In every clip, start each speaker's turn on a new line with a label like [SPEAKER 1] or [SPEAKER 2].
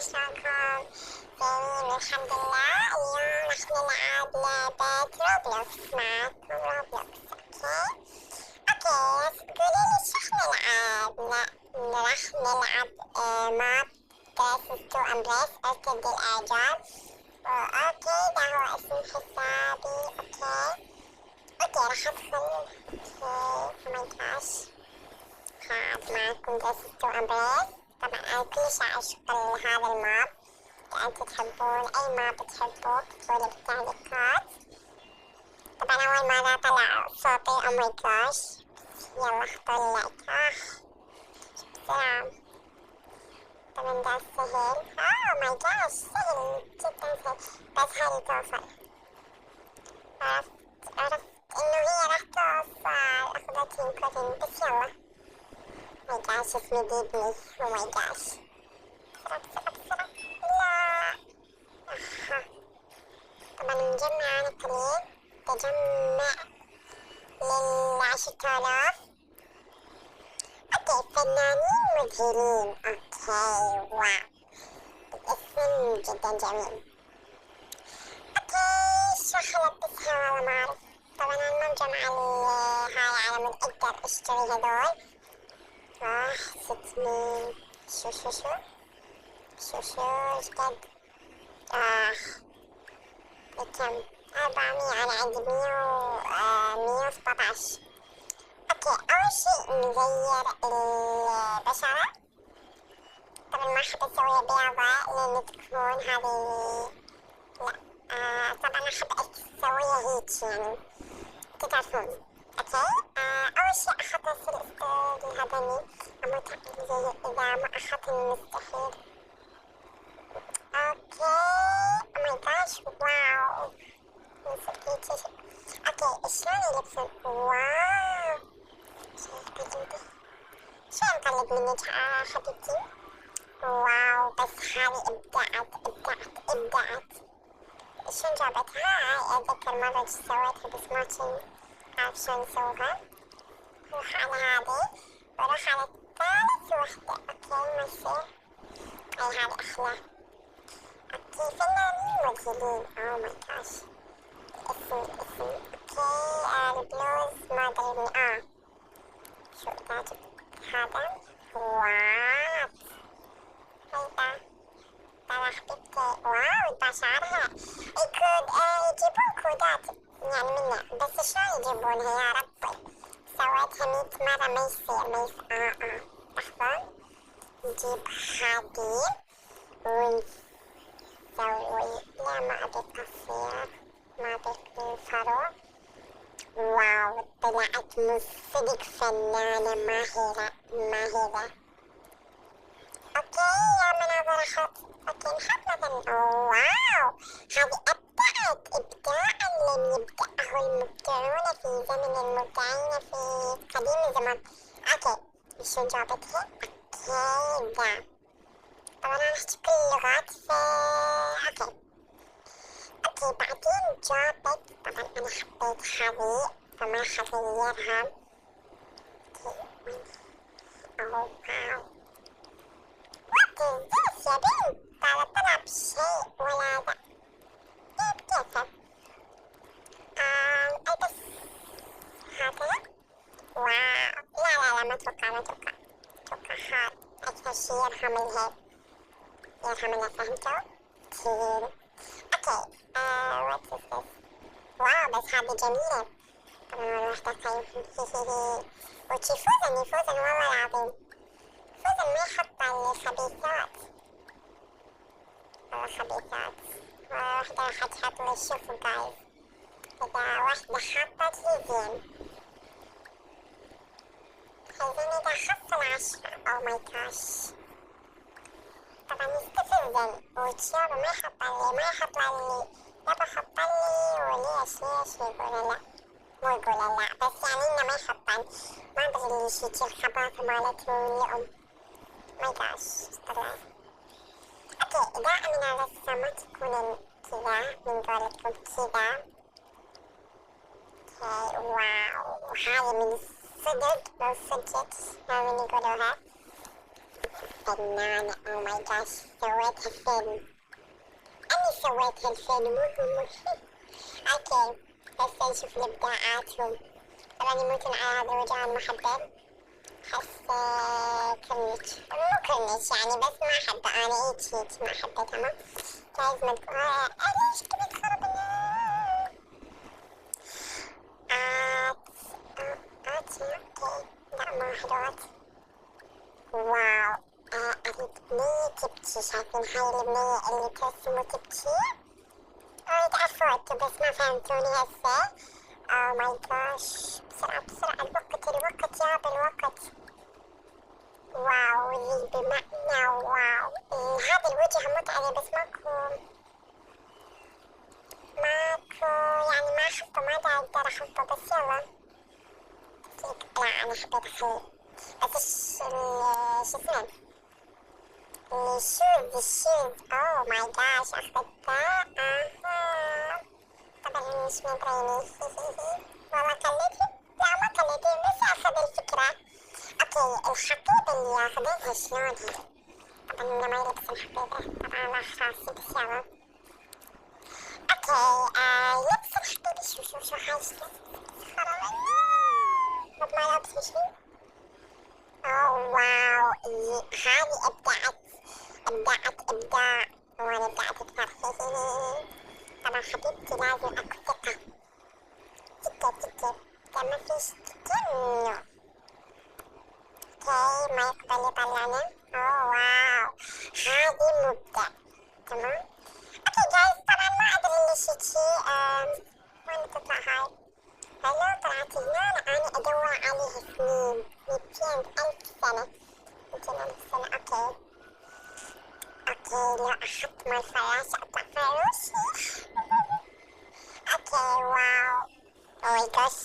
[SPEAKER 1] شلونكم؟ زين الحمد لله. اليوم راح نلعب لعبة روبلوكس معاكم روبلوكس. اوكي بس قوليلي شو راح نلعب؟ راح نلعب ماب دريسس تو امبريس اركض الاعجاب. اوكي ده هو اسم حسابي. اوكي راح ادخل. اوكي ماي جاش هاد معكم دريسس تو امبريس. طبعا انا كلش اعشق هذا الماب. اذا انتم تحبون اي ماب تحبوه اكتبولي بالتعليقات. طبعا اول مرة طلع صوتي او ماي جاش. يلا اختار لايك. بسرعة. طبعا ده سهل. ماي جاش سهل جدا سهل بس هاي توصل. عرفت انه هي راح توصل. اخذتني كورين بس يلا. ماي جاش اسمي ديبني. ماي جاش بسرعة. لا طبعا نجمع أنا قليل. تجمع ل10,000. اوكي فنانين مذهلين. اوكي واو الاسم جدا جميل. اوكي شو حلبسها والله ما اعرف. طبعا انا ما مجمعة هاي على مود اقدر اشتري هذول. 600 شو ايش قد بكم 400. انا عندي 117. اوكي اول شيء نغير البشرة. طبعا ما احب اسويها بيضاء لان تكون هذه لا طبعا احب اسويها هيك يعني تعرفون. اوكي اول شيء اخذ الستيل الهدني اموت زي اذا ما اخذت المستحيل. اوكي ماي جاش واو اوكي شلون يلبسون واو شو نطلب منك حبيبتي. واو بس هذه ابدعت. شلون جابتها؟ هاي اتذكر مرة سويتها بس ما كنت اعرف شلون اسويها. نروح على هذه ونروح على ثالث وحدة. اوكي ما يصير. اي هذه احلى. اوكي فنانين مذهلين. او ماي جاش الاسم. اوكي البلوز ما ادري شو اذا جبت هذا. واو هيدا ترى حبيبتي. واو يطلع شعرها. يجيبون كودات يعني منه بس شلون يجيبونها يا ربي. سويتها 100 مرة ما يصير لحظة. نجيب هذي ونسوي لا ما ابي قصير ما ابي الفرو. واو طلعت من صدق فنانة ماهرة. اوكي يا مناظر اخذت. اوكي نحط مثلا واو هذه ابداعا لم يبدأه المبدعون في زمن المبدعين في قديم الزمان. اوكي شو جابتها؟ اوكي ذا طبعا انا احكي كل اللغات اوكي بعدين جابت. طبعا انا حبيت هذه فما حغيرها. واو وات از ذس يا بنت. طلع بشيء ولا ذا كيف البس هكذا. واو لا ما اتوقع هاد اكثر شي يرحم الهيك فهمتوا كثير. اوكي وات از ذس. واو بس هذه جميلة. طبعا واحدة طيب وشي فوزن والله العظيم. فوزن ما يحط الخبيثات. والله خبيثات. واحدة راح تحط لي شوفوا جايز إذا واحدة حطت لي زين إذا حصل 10. أو ماي جاش طبعا يستفزن وتشيرو ما يحط لي يبا حط لي وليش يقول لا مو يقول لا بس يعني انه ما يحطن. ما ادري ليش يجي الخباثة مالتهم اليوم. ماي جاش طلع. اوكي اذا من الرسمة تكون كذا من قولتكم كذا. اوكي واو هاي من الصدق لو صدقت ما من يقولوها. فنانة. او ماي جاش، سويتها فيلم. أنا سويت هالفيلم. اوكي، بس نشوف الإبداعاتهم. طبعا يموتون على هذا الوجه المحبب. حس كرنيش، مو كرنيش يعني، بس ما أحبه أنا. هيك ما أحبه. تمام، جايز ما تكون ليش تبي تخرب اوكي. لا ما حلوات. واو. البنية تبكي. شايفين هاي البنية اللي ترسم وتبكي؟ أريد أفوت بس ما فهمتوني هسه. أو ماي جاش، بسرعة بسرعة، الوقت يابا الوقت. واو، اللي بمعنى واو. هذا الوجه هموت عليه بس ماكو يعني، ما أحبه، ما دا أقدر أحبه، بس يلا. لا أنا حبيت أخليه. بس شو اسمه، الشوز. أوه ماي جاش، أخذتها. طبعا مش مبريني. والله كليتي. لا ما كليتي، بس أخذ الفكرة. اوكي، الحقيبة اللي ياخذونها شلون هي؟ طبعا لما يلبس الحقيبة، طبعا راح راسي، بس يلا. اوكي، لبس الحقيبة. شو هاي ما لابس شي. اوه واو، هذه ابداع. وانا ابدعت اكثر. طبعا حبيبتي لازم اكو ثقة. تكة ما فيش تكة. اوكي، ما يقبل يطلعنا. اوه واو، هذه مبدع. تمام. اوكي جايز، طبعا ما ادري ليش هيجي. وين تطلع هاي؟ هلو، طلعت هنا. انا ادور عليها سنين، 200,000 سنة. 200,000 سنة. اوكي لو اخذت مال فراشة اطلع فروشي. اوكي واو. او ماي جاش.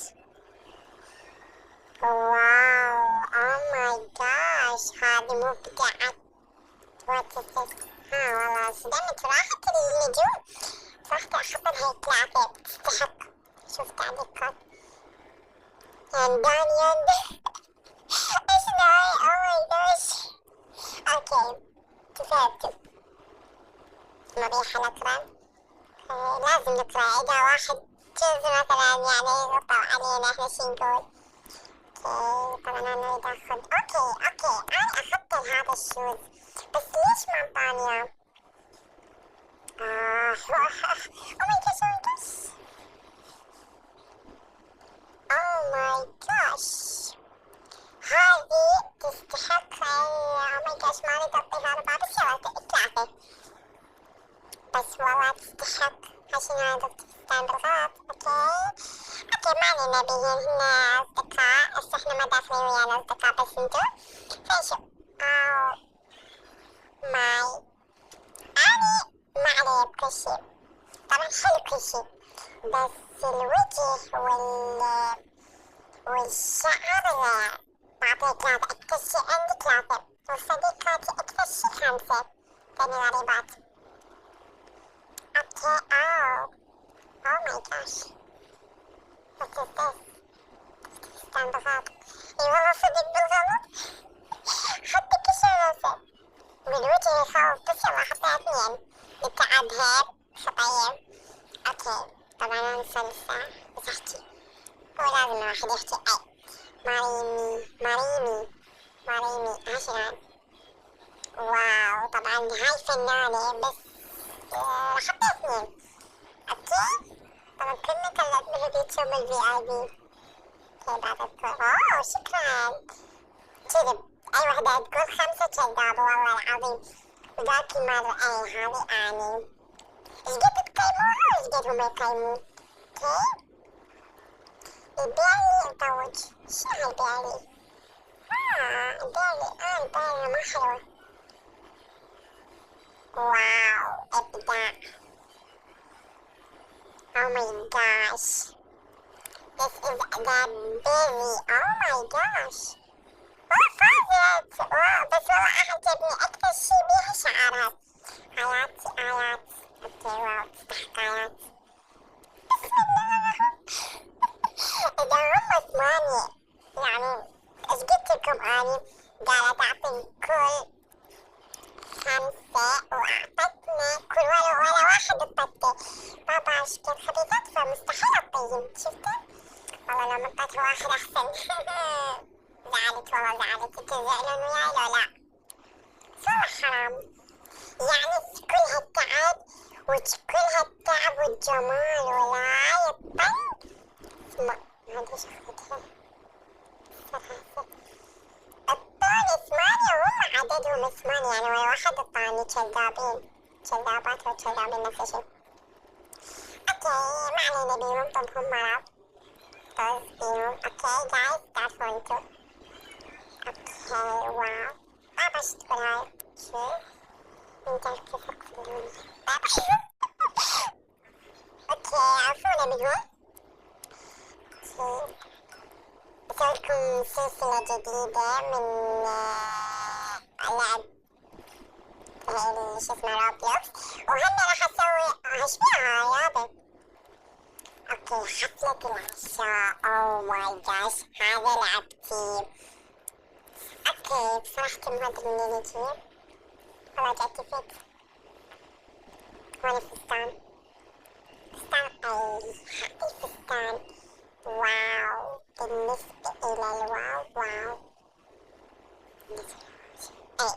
[SPEAKER 1] واو، او ماي جاش، هذه مبدعة. والله صدمت. راحت النجوم. رحت أخبر هيك لعبة تستحق. شوف تعليقات يندان. ايش نوعي؟ او ماي جاش. اوكي، كفاية. مريحة نقرأ. لازم نقرأ. إذا واحد جوز مثلا يعني يقطع علينا احنا شي نقول. اوكي، طبعا أنا أريد أخذ. اوكي أنا أخذت هذا الشوز، بس ليش ما أعطاني إياه؟ او ماي جاش، هذه تستحق. او ماي جاش، ما أريد أعطيها ربع، بس يلا 3. بس والله تستحق. عشان هذا تستان بالغلط. اوكي ما علينا بيهن. هن أصدقاء، بس احنا ما داخلين ويانا أصدقاء، بس انتو فنشوف. أو ماي، أني ما علي بكل شي. طبعا حلو كل شي، بس الوجه والشعر بعطيه 3. أكثر شي عندي 3، وصديقاتي أكثر شي 5. تاني غريبات. اوكي. Oh my gosh. What is this? استنى بالغلط. اي والله صدق بالغلط. حتى كشرفة بالوجه يخوف، بس يلا حطيها 2 للتعب. خطير. اوكي، طبعا انا لسه بس احكي. هو لازم الواحد يحكي. مريمي 10. واو، طبعا هاي فنانة، بس حطيت 2. اوكي، طبعا كلنا كلت بهديتهم الVIP. اوكي بعد الكل. شكرا. كذب، اي وحدة تقول 5 كذابة والله العظيم. وذاكي مرة اي هذي اني. ايش قد تقيموها وايش قد هم يقيمون؟ اوكي، البيالي مطوج. شنو هالبيالي؟ البيالي ما حلوة. واو، ابداع. Oh my gosh. This is the berry. Oh my gosh. فازت. واو، بس والله أعجبني أكثر شي بيها شعرها. آيات. اوكي واو، تستحق آيات. بسم الله. إذا هم 8 يعني، إيش قلت لكم أني؟ قالت أعطي الكل واحد أحسن. زعلت والله زعلت، تزعلون وياي لو لا؟ والله حرام، يعني كل هالتعب وكل هالتعب والجمال ولا يطن. ما ادري ايش اخذتها. الطول 8 وهم عددهم 8، يعني ولا واحد الطاني كذابين، كذابات وكذابين نفس الشي. اوكي ما علينا بيهم، طبهم مرض طز بيهم. اوكي جايز تعرفوا انتو. اوكي واو بابا شو تقول هاي؟ شو انت كيف تقولون بابا؟ اوكي عرفونا بيهم. اوكي بسويلكم سلسلة جديدة من لعب شو اسمه روبلوكس، وهم راح اسوي ايش فيها يابا. اوكي حفلة العشاء، اوه ماي جاش هذا لعبتي. اوكي بصراحة ما ادري منين يجي، والله جاتي فيك. هون فستان، فستان اي حقي فستان واو. بالنسبة الى الواو واو اي.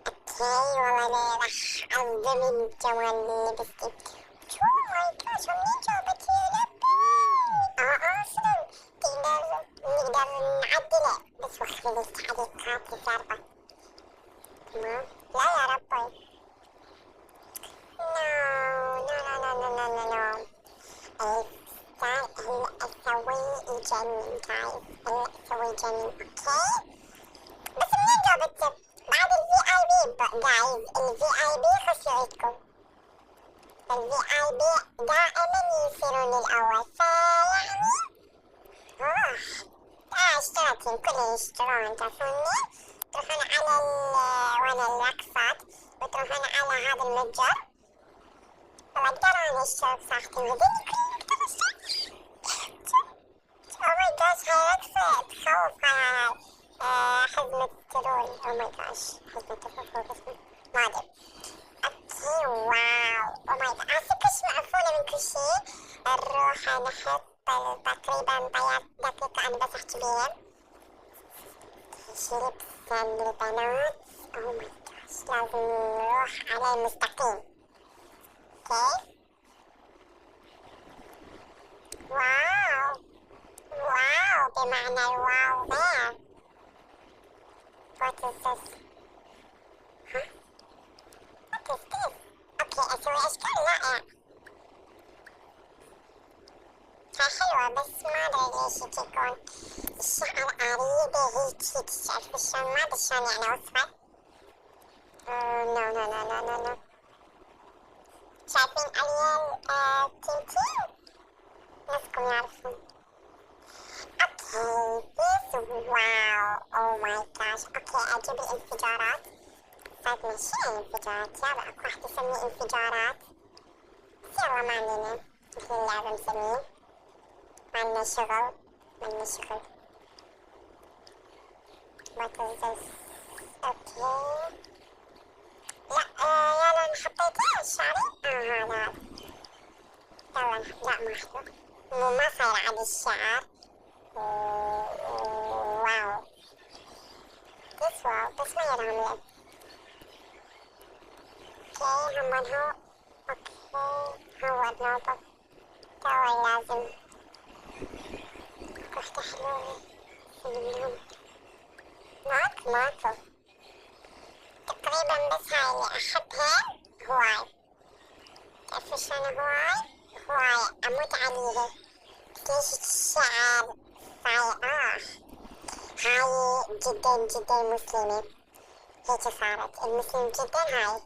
[SPEAKER 1] اوكي والله انا راح اعظم الجمال اللي لبستي. شو ماي جاش منين جابتي يا لبي؟ اصلا نقدر نعدله بس وخلي التعليقات الزربة. تمام لا يا ربي. نو لا لا لا لا لا لا. الفستان هلا اسويه يجنن جايز، هلا اسويه يجنن. اوكي بس منين جابت بعد الفي اي بي جايز؟ الفي اي بي خشوا عندكم، الفي اي بي دائما يصيرون الاول، فيعني اشتراكين كلهم يشترون تعرفوني. تروحون على وين الرقصات وتروحون على هذا المتجر. والله اقدر انا اشترك صاحبتي هذيني كلهم اقدر اشترك. او ماي جاش هاي رقصة تخوف هاي. حزمة ترول، او ماي جاش حزمة ترول اسمه ما ادري. اوكي واو او ماي جاش احس كلش مقفولة من كل شي. نروح نحط تقريبا ضيعت دقيقة انا بس احكي بيهم. شي لبسة للبنات، او ماي جاش لازم نروح على المستقيم. اوكي واو واو بمعنى الواو there. What is this? ها؟ What is this? اوكي اسوي اشكال رائعة. هاي حلوة بس ما ادري ليش يجيكون الشعر عريضة هيك تعرفوا شلون؟ ما ادري شلون يعني اوصفه. نو نو نو نو نو نو. شايفين اليال تيم ناسكم يعرفون. اوكي بس واو او ماي جاش. اوكي اجيب الانفجارات. طيب ماشي الانفجارات يلا اكو واحد يسميه انفجارات بس يلا ما علينا مثل اللعبة مسميه. مالنا شغل مالنا شغل. What is this? اوكي لا يلا انا حطيته شعري. هذا يلا لا ما احطه، مو ما صاير عاد الشعر. واو بس واو بس ما يرام. اوكي هم هو. اوكي هو النوبة توا لازم واحدة حلوة منهم. ماكو تقريبا بس هاي اللي احبها هواي. تعرفوا شلون هواي اموت عليها. ليش الشعر صاير هاي جدا جدا مسلمة. هيك صارت المسلم جدا هاي.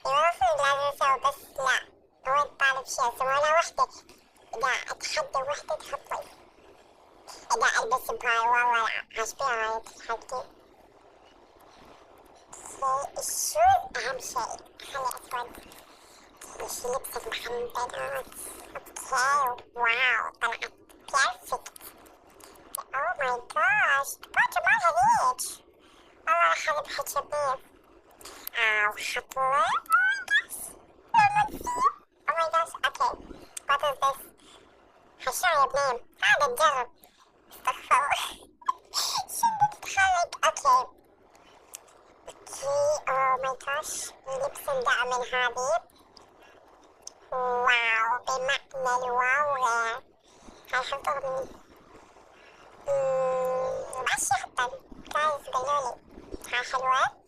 [SPEAKER 1] المفروض لازم اسوي بس لا هو طالب شي اسوي ولا وحدة. اذا اتحدى وحدة تحطي اذا البس بهاي والله لا عجبي هاي التحدي. الشوز اهم شي خلي اسود. شي لبسة محمدات. اوكي واو طلعت بيرفكت. اوه ماي جاش باكر مالها هيج والله راح اذبح الشباب. حط له اوه ماي جاش اوه ماي جاش. اوكي what is this? هالشاي بنام هذا تجرب. استغفر الله. شنو تتحرك؟ اوكي اوه ماي جاش، اللبس اندع من هذه. واو بمعنى الواو. هاي حطوها مني. ماشي حتى جايز قالولي هاي حلوة.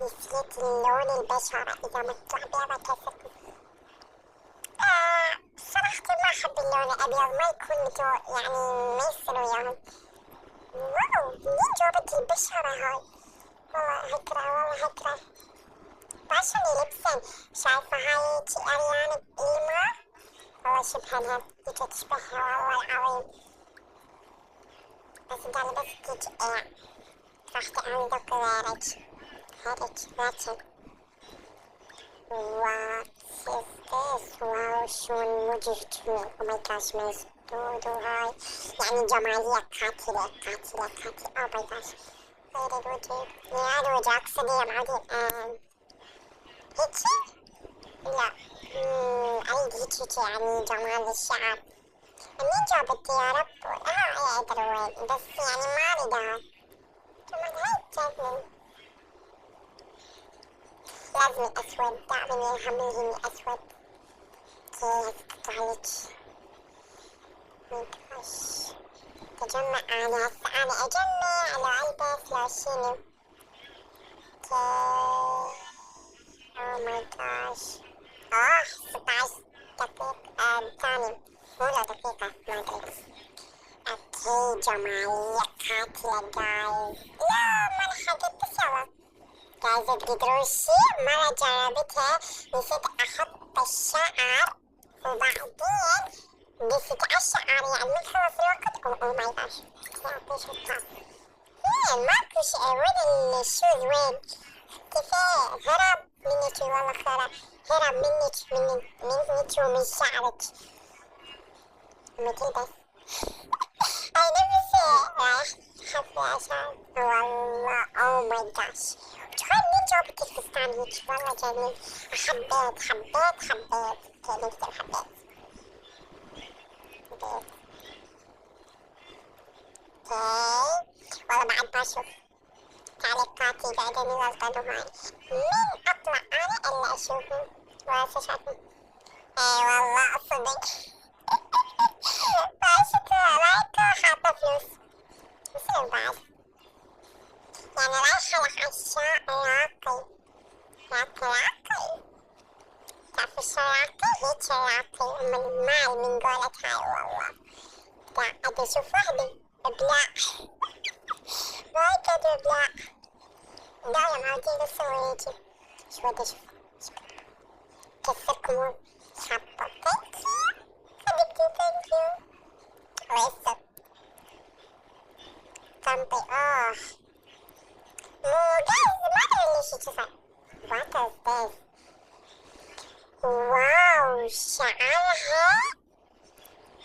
[SPEAKER 1] نسيت اللون البشرة إذا مطلع بيضة كسر. صراحة ما أحب اللون الأبيض، ما يكون يعني ما يصير وياهم. واو منين جابت البشرة هاي؟ والله هكرة والله هكرة. بعشني لبسن. شايفة هاي أريانا إلما؟ والله شبهها تيجي تشبهها والله العظيم. بس قال بس تيجي راح تعمل ذوق غيرك. هيك لكن واو شو الوجه جميل. او ماي جاش مسدود وهاي يعني جمالية قاتلة قاتلة قاتلة. او ماي جاش غير الوجه غير الوجه اقصد يا معودين. هيجي لا اريد هيجي يعني جمال الشعر. منين جابت يا رب؟ هاي ادري وين بس يعني ما اريدها. جمال هاي تجنن. لازم أسود دائما يهمني أسود. كي تطلعلك ميكاش تجمع. أنا هسه أنا أجمع لو ألبس لو شنو. كي أوه ماي جاش 16 دقيقة ثانية مو لا دقيقة ما أدري. أوكي جمالية قاتلة جايز. لا ما لحقت بس يلا جايزة تقدرون شي مرة جربتها نسيت أحط الشعر وبعدين نسيت الشعر يعني من خلص الوقت. أوه ماي جاش يعطي شطة. وين ماكو شي وين الشوز وين؟ كيفاه هرب منك والله خرا هرب منك ومن شعرك. مثل بس أي نفسي رايح حفلة عشان والله أوه ماي جاش. شوفي منين جابت الفستان هيك والله جميل. حبيت كي نكتب حبيت. والله بعد ما أشوف تعليقاتي قاعدين يغلطنوا هاي. مين أطلع أنا إلا أشوفهم وأسشاتهم. إي والله صدق. بعشقها لايكة حاطة فلوس يصير بعد يعني رايحة لعشاء راقي. تعرف شو راقي؟ هيج راقي من المال من قولة هاي والله. قاعد أشوف وحدة إبلاع وايد إبلاع. لا يا معودين بس هيجي شو بدي أشوف كسركم حبة. ثانكيو حبيبتي ثانكيو. ويسر تنطي مو جايز ما أدري ليش يصير. What is this؟ واو شعرها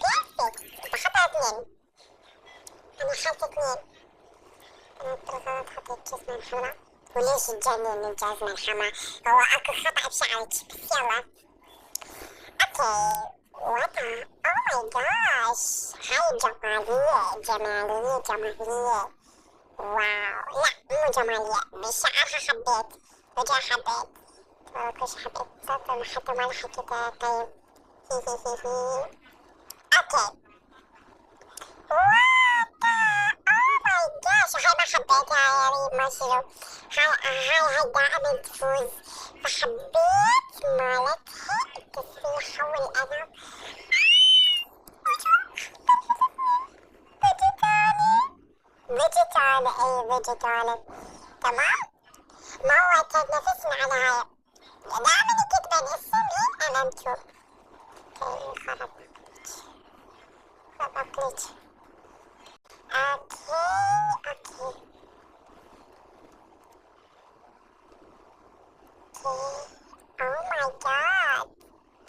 [SPEAKER 1] بيرفكت. بحطها 2. أنا حاطة 2. أنا غلط حطيت جزمة الحمراء. وليش تجنن الجزمة الحمراء؟ هو أكو خطأ بشعرك بس يلا. أوكي وضع أوه ماي جاش هاي جمالية. واو لا مو جمالية بشعرها حبيت وجهها حبيت كلش حبيت صوتها حتى ما لحقتها. طيب هي اوكي اوه ماي جاش هاي ما حبيتها يا ريم ما شنو. هاي دائما تفوز فحبيت مالتها التسريحة والأدب. فيجيتال اي فيجيتال تمام. ما هو تنافسنا على هاي دائما يكتبن اسمي انا انتو. خرب ليش. اوكي اوه ماي جاد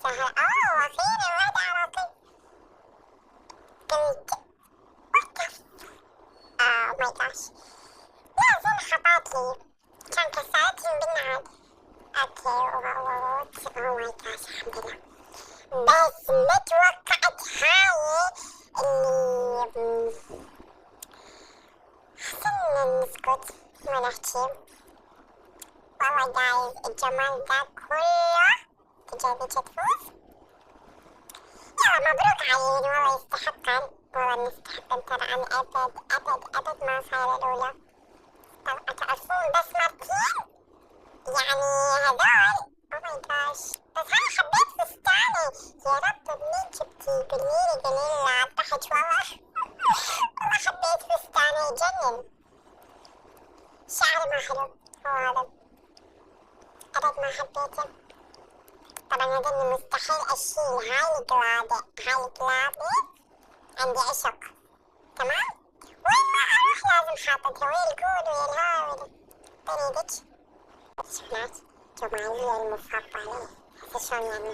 [SPEAKER 1] سهل. اخيرا واحدة على طول. اوه ماي جاش لازم خطاتي كان كسرتهم بالنعل. اوكي اوه ماي جاش الحمد لله. بس ما توقعت هاي اللي حسنا نسكت ما نحكي. والله جايز الجمال ده كله تجيبي تفوز. يلا مبروك علينا والله يستحقن، والله نستحقن ترى. أنا أبد ما صاير الأولى. طبعا تعرفون بس مرتين يعني هذول او ماي جاش. بس انا حبيت فستاني. يا رب منين جبتي؟ قوليلي لا ضحك والله. والله حبيت فستاني يجنن. شعري ما حلو هو هذا، ابد ما حبيته. طبعا هذني مستحيل اشيل هاي القلادة. هاي القلادة عندي عشق تمام. وين ما اروح لازم حاطتها، ويا الكود ويا الهاي ويا ديك. شفنات جمالية المفضلة. هسه شلون يعني؟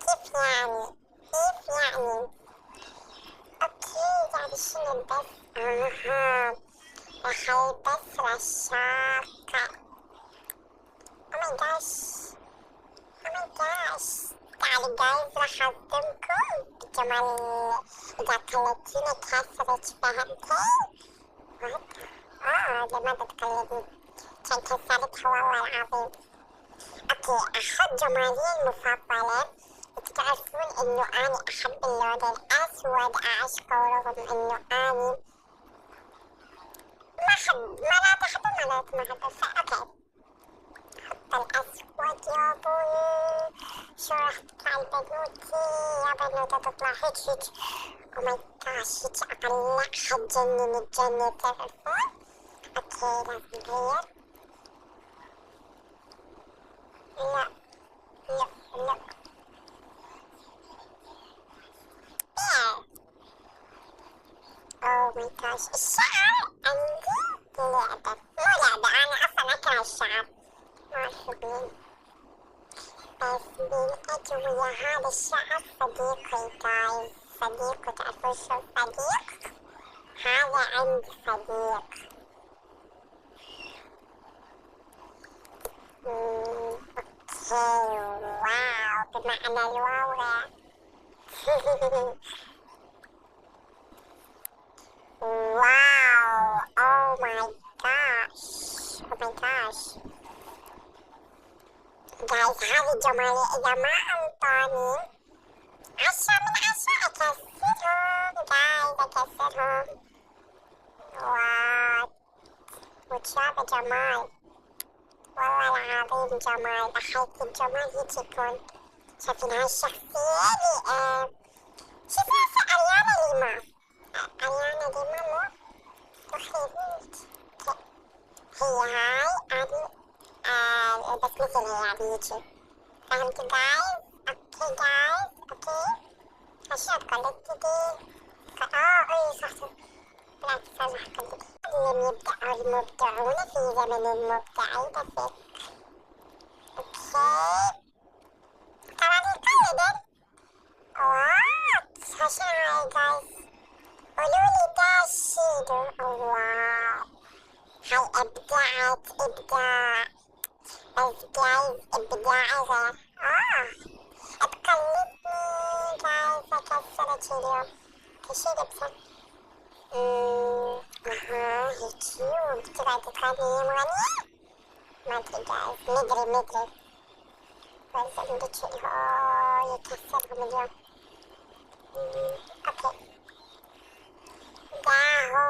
[SPEAKER 1] كيف يعني؟ كيف يعني؟ اوكي قاعد شنو بس؟ راح البس رشاقة. او ماي جاش، او ماي جاش. تعالوا جايز راح اصدمكم بجمال. اذا قلدتيني كسرت فهمتي؟ لماذا تقلدني؟ كان كسرتها والله العظيم. اوكي احط جمالي المفضلة. تعرفون انه اني احب اللون الاسود، اعشقه رغم انه اني ما احب مرات احبه مرات ما احبه. فاوكي حط الاسود يا بوي. شو راح تطلع البنوتي؟ يا بنوتة تطلع هيك. او ماي جاش هيك اطلعها تجنن تعرفون. اوكي لازم نغير. لا لا لا اوه ماي جاش. الشعر عندي لعبة، مو لعبة، انا اصلا اكره الشعر. ما اعرف مين بس من اجي ويا هذا الشعر صديقي جايز. صديقي تعرفون شو صديق؟ هذا عندي صديق. اوكي واو بمعنى الواو. واو او ماي جاش، او ماي جاش جايز. هذه جمالي اذا ما انطاني 10 من 10 اكسرهم جايز، اكسرهم. واو وتشافى جمال والله العظيم. جمال بحيث الجمال هيك يكون. شايفين هاي الشخصية اللي شو اسمها؟ أريانا ليما. أريانا ليما مو تخيلين هي هاي أنا بس مثلها يعني هيجي. فهمتوا جايز؟ اوكي جايز اوكي. عشان قلدت دي. اي صح لا صح قلدت. لم يبدأ المبدعون في زمن المبدعين بس. اوكي طبعا القلدن وات عشان هاي جايز. قولولي دا الشيدو. واو هاي ابدعت ابداع. بس جايز ابداع تقلدني جايز. اكسرت اليوم كشي لبسة. هيجي وبتبعد تغني مغنية ما ادري جايز. مدري بس عندك يكسرهم اليوم. اوكي قهوة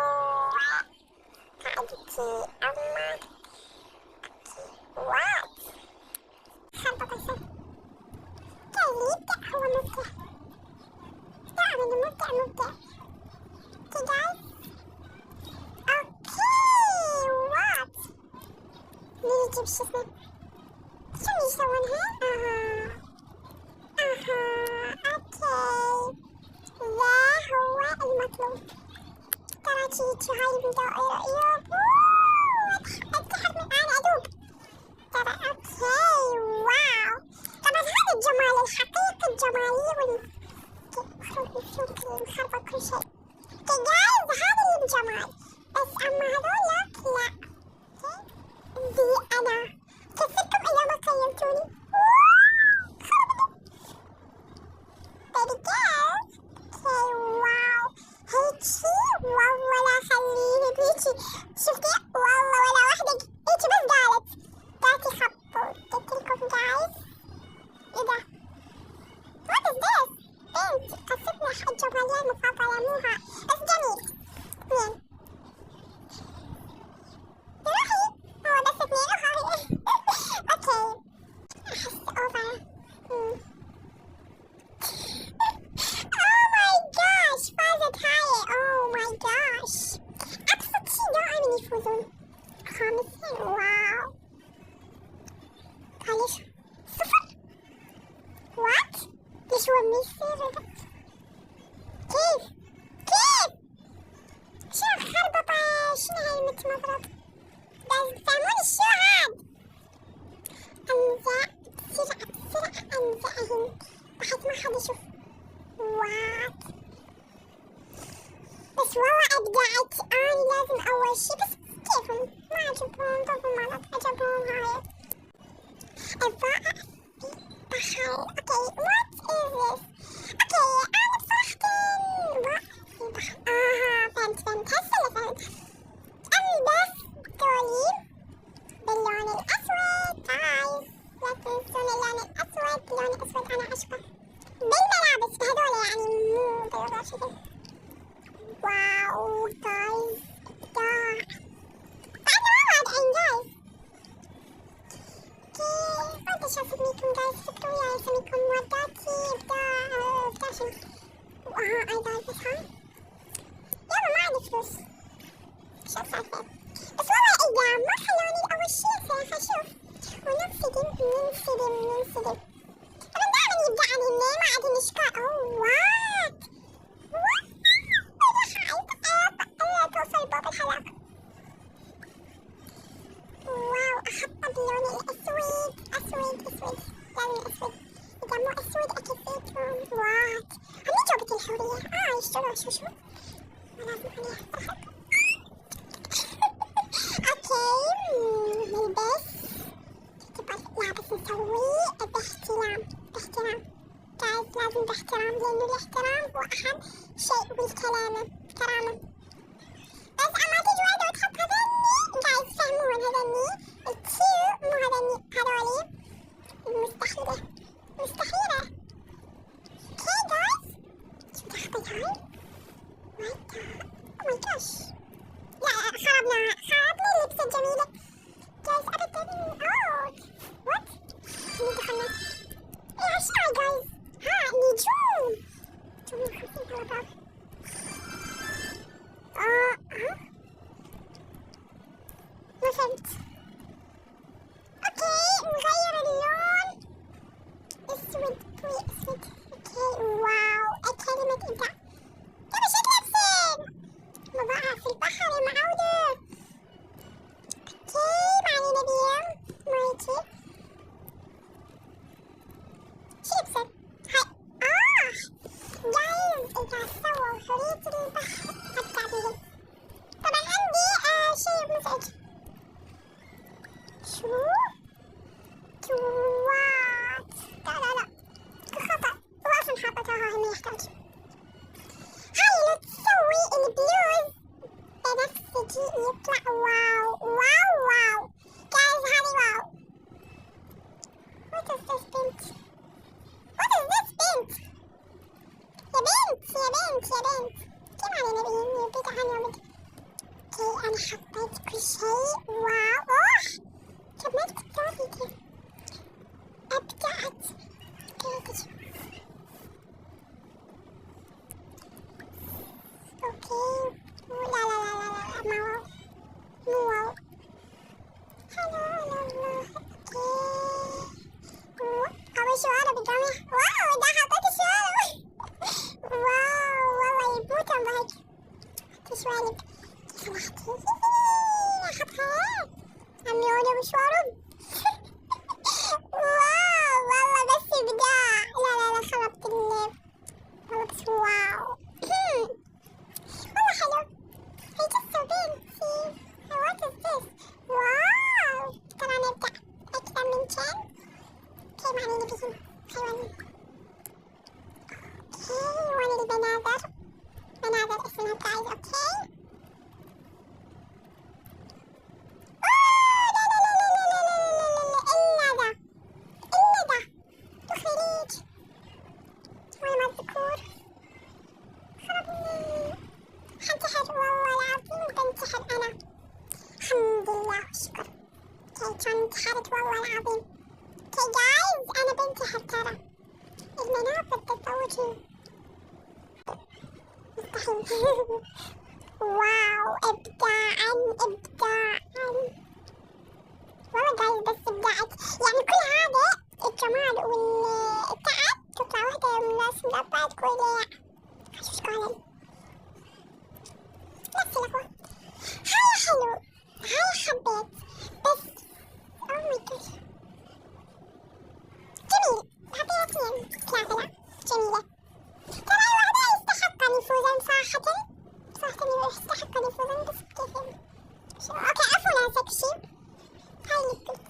[SPEAKER 1] قعدتي امك. وات خبط بس جايز يبدأ. هو مبدع دائما مبدع. اوكي جايز اوكي وات نجيب شو اسمه شو يسوون هين. اوكي ذا هو المطلوب. ترى تيجي هاي البدائر يابو اتحد من انا ادوب ترى. اوكي واو طبعا هذا الجمال الحقيقي الجمالي مخربط كل شيء. جايز هذا اللي بجمال. بس اما هذولاك لا. دي انا كسركم اذا ما قيمتوني. baby girl خامسين. واو. ليش 0؟ وات؟ ليش هو ما يصير هذا؟ كيف؟ شنو الخربطة؟ شنو هاي المتمضرب؟ تفهمون شو هاد؟ أنزع بسرعة أنزعهن بحيث ما حد يشوف. وات؟ بس والله أبدعت. أنا لازم أول شي، بس كيفهم؟ ما عجبهم. ضربوا مرض عجبهم هاي الضائع في بحر. اوكي وات از ذس؟ اوكي انا بصراحة ضائع في بحر. فهمت هسه فهمت. امبس دولي باللون الاسود. جايز لا تنسون اللون الاسود. اللون الاسود انا عشقه بالملابس بهذول، يعني مو بيضاء شكل. واو جايز ابداع. انا والله ادعين جايز. ما تشافونيكم جايز، فكروا وياي اسميكم وداتي ابداع شنو. ايضا بس ها يلا ما عندي فلوس شو عارفة. بس والله ايام ما خلوني اول شي صراحة. شوف وننصدم. طبعا دائما يبدعني مني ما عندي اشكال. وات انا توصل باب الحلاق. واو أخطط باللون الأسود. لازم الأسود. إذا مو أسود أكفيتهم. وات هم جوبة الحورية. يشتروا شو ولازم عليها الصحة. أوكي نلبس. تبقى لابس نسويه باحترام. جايز لازم باحترام، لأنه الاحترام هو أهم شيء بالكرامة. بس أما تيجي واحدة وتحط هذني جايز تفهمون. هذني الكيو مو هذولي المستحيلة. اوكي جايز شو تخبط هاي؟ ماي جاش. لا خربنا اللبسة الجميلة جايز أبدا. وات اللي دخلنا شنو جايز؟ نجوم 50 على بعض. ما فهمت. اوكي نغير اللون. اسود اوكي واو كلمة ابداع. طيب ايش لابسين؟ مضاعف في البحر يا معودة. اوكي ما علينا بيهم مويتي. شو لبسن؟ هاي جايز إذا سووا خريطة البحر أبدع بيهم. طبعا عندي شيء مزعج. شو؟ وات؟ لا خطأ. هو أصلا حاطتها هاي ما يحتاج. هاي لو تسوي البلوز بنفسجي يطلع واو. جايز هذي واو. What is this بنت؟ يا بنت كيف علينا بيهم يبيت عني وبيت. اوكي انا حطيت كل شيء. واو كملت الطاقة كيف ابدعت. اوكي لا مو واو. الله اوكي اول شوارع بالجامعة. واو ده حطيت الشوارع. واو والله يبوتهم بهيك. حطي شوارب كيف أحطها عميونة مشوارب. واو والله بس إبداع. لا خلطت والله بس واو. والله حلو. هي just so fancy. What is this? واو ترى نبدأ أكثر من كان. كيف معنينا بهم حيوانين. اوكي وين البناظر اسمها جايز. اوكي إلا ده تخريج. وين ما الذكور خربني. حنتحر والله العظيم بنتحر أنا. الحمد لله والشكر. اوكي كان انتحرت والله العظيم. اوكي جايز أنا بنتحر ترى. المناظر تتوجه مستحيل. واو إبداعاً بعد قولي شو قالن نفس الأخوة. هاي حلو، هاي حبيت، بس أو ماي جاد جميل، حبيت اثنين ثلاثة لا جميلة. ترى الوحدة يستحق أن يفوزن صراحة، صراحة يستحق أن يفوزن، بس كيف يعني أوكي عفوا هذاك الشي. هاي اللي قلت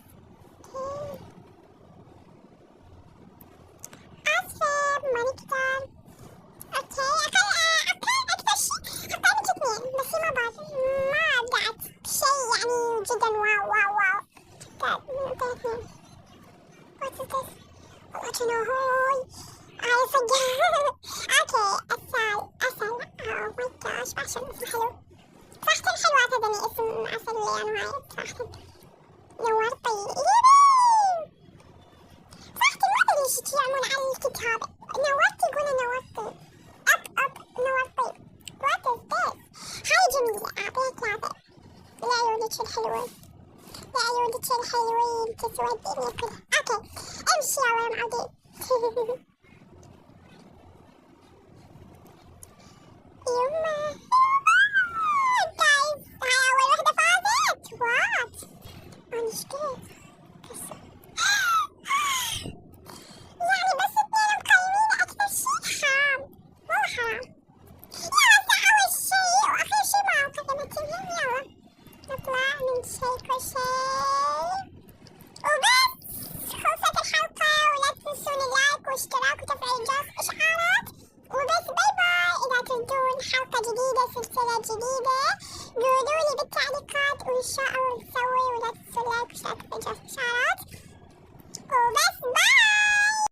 [SPEAKER 1] آسفة ماني كتار. اوكي أكثر شي حطيت اثنين بس ما بعرف، ما أبدعت شي يعني جدا واو واو واو. حطيت اثنين. What is this؟ What you know هاي هاي فجأة. اوكي أسل oh my gosh بعشق اسم حلو صراحة. حلو اعتقدني اسم أسل اللي أنا هاي صراحة. نورتي يبي صراحة ما أدري ليش يعملون على الكتاب نورتي، يقولون نورتي أب نورتي. What is this؟ هاي جميلة أعطيها ثلاثة لعيونك الحلوين، لعيونك الحلوين تسوى الدنيا كلها. اوكي امشي يا ولد معودين. يما